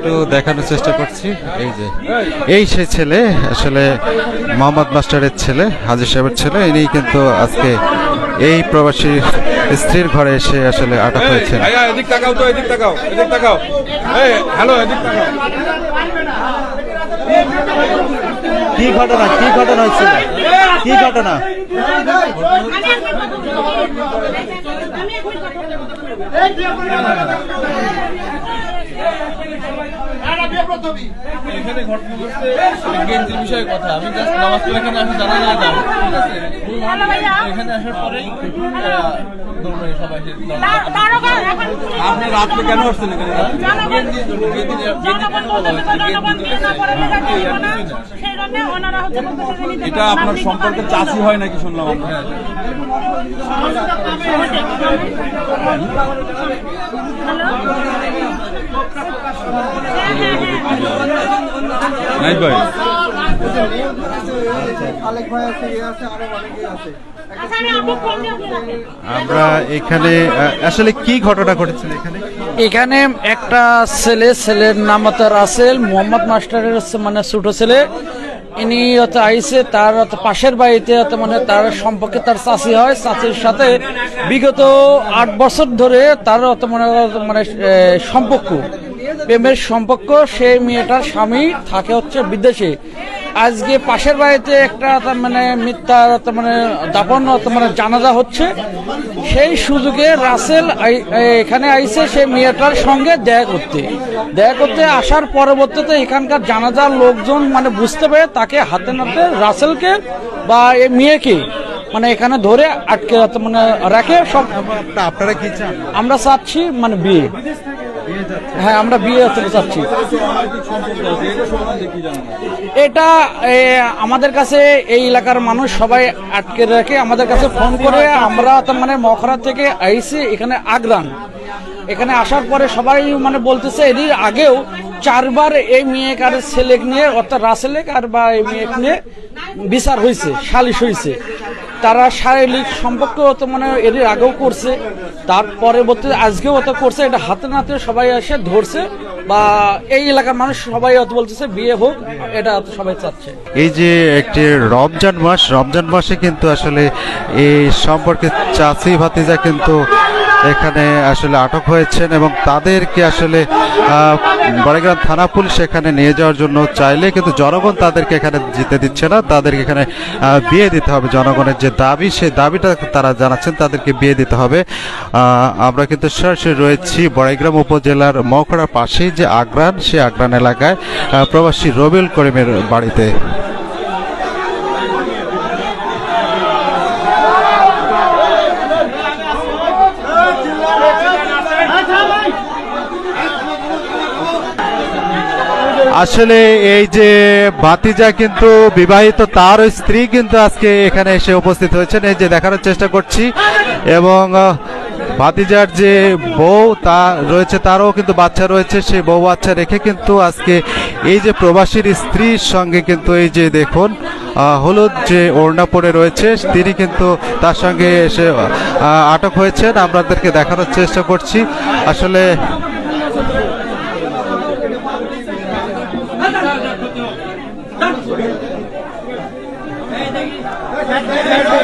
একটু দেখানোর চেষ্টা করছি। এই সেই ছেলে, আসলে মোহাম্মদ মাস্টারের ছেলে, হাজী সাহেবের ছেলে। ইনি কিন্তু আজকে এই প্রবাসী স্ত্রীর ঘরে এসে আসলে আটক হয়েছে। কি ঘটনা হয়েছিল? কি ঘটনা? এখানে ঘটনা ঘটছে গেঞ্জির বিষয়ে কথা। আমি জাস্ট নামাজ পড়ে এখানে আসি, জানা না যাবো, ঠিক আছে? এখানে আসার পরে সবাই আপনি রাত্রে কেন আসছেন এখানে? এটা আপনার সম্পর্কে চাষি হয় নাকি শুনলাম আমরা? নাইট ভাই, আমরা এখানে আসলে কি ঘটনা ঘটেছিল এখানে একটা ছেলের নাম হচ্ছে রাসেল, মোহাম্মদ মাস্টারের মানে ছোট ছেলে। ইনি হচ্ছে আইসে তার পাশের বাড়িতে মানে তার সম্পর্কে তার চাচি হয়। চাচির সাথে বিগত 8 বছর ধরে তার মানে সম্পর্ক, প্রেমের সম্পর্ক। সেই মেয়েটার স্বামী থাকে হচ্ছে বিদেশে। আজকে পাশের বাড়িতে একটা মানে মিথ্যা মানে দাপন মানে জানাজা হচ্ছে। সেই সুযোগে রাসেল এখানে আইসে সেই মেয়েটার সঙ্গে দেখা করতে আসার পরবর্তীতে এখানকার জানাজার লোকজন মানে বুঝতে পেরে তাকে হাতে নাতে রাসেলকে বা এই মেয়েকে মানে এখানে ধরে আটকে মানে রাখে। সব আপনারা কি চান? আমরা চাচ্ছি মানে বিয়ে। হ্যাঁ, আমরা বিয়ে হতে চাচ্ছি। এটা আমাদের কাছে এই এলাকার মানুষ সবাই আটকে রাখে, আমাদের কাছে ফোন করে। আমরা মানে মখরা থেকে আইসি এখানে আগ্রান। এখানে আসার পরে সবাই মানে বলতেছে এর আগেও 4 বার এই মেয়েকার ছেলে নিয়ে অর্থাৎ রাসেলে আর বা এই মেয়ে নিয়ে বিচার হয়েছে, সালিশ হয়েছে। তারা শারীরিক সম্পর্ক মানে এর আগেও করছে, তার পরবর্তী আজকেও অত করছে। এটা হাতে নাতে সবাই এসে ধরছে বা এই এলাকার মানুষ সবাই অত বলতেছে বিয়ে হোক, এটা সবাই চাচ্ছে। এই যে একটি রমজান মাসে কিন্তু আসলে এই সম্পর্কে চাচি ভাতিজা কিন্তু এখানে আসলে আটক হয়েছেন এবং তাদেরকে আসলে বড়গ্রাম থানা পুলিশ এখানে নিয়ে যাওয়ার জন্য চাইলে কিন্তু জনগণ তাদেরকে এখানে যেতে দিচ্ছে না। তাদেরকে এখানে বিয়ে দিতে হবে। জনগণের যে দাবি, সেই দাবিটা তারা জানাচ্ছেন, তাদেরকে বিয়ে দিতে হবে। আমরা কিন্তু সরাসরি রয়েছি বড়গ্রাম উপজেলার মখড়ার পাশেই যে আগ্রান, সেই আগ্রান এলাকায় প্রবাসী রবিউল করিমের বাড়িতে। আসলে এই যে ভাতিজা কিন্তু বিবাহিত, তার স্ত্রী কিন্তু আজকে এখানে এসে উপস্থিত হয়েছেন। এই যে দেখানোর চেষ্টা করছি। এবং ভাতিজার যে বউ তা রয়েছে, তারও কিন্তু বাচ্চা রয়েছে। সেই বউ বাচ্চা রেখে কিন্তু আজকে এই যে প্রবাসীর স্ত্রীর সঙ্গে কিন্তু এই যে দেখুন হলুদ যে ওড়না পরে রয়েছে, তিনি কিন্তু তার সঙ্গে এসে আটক হয়েছেন। আপনাদেরকে দেখানোর চেষ্টা করছি। আসলে Hey,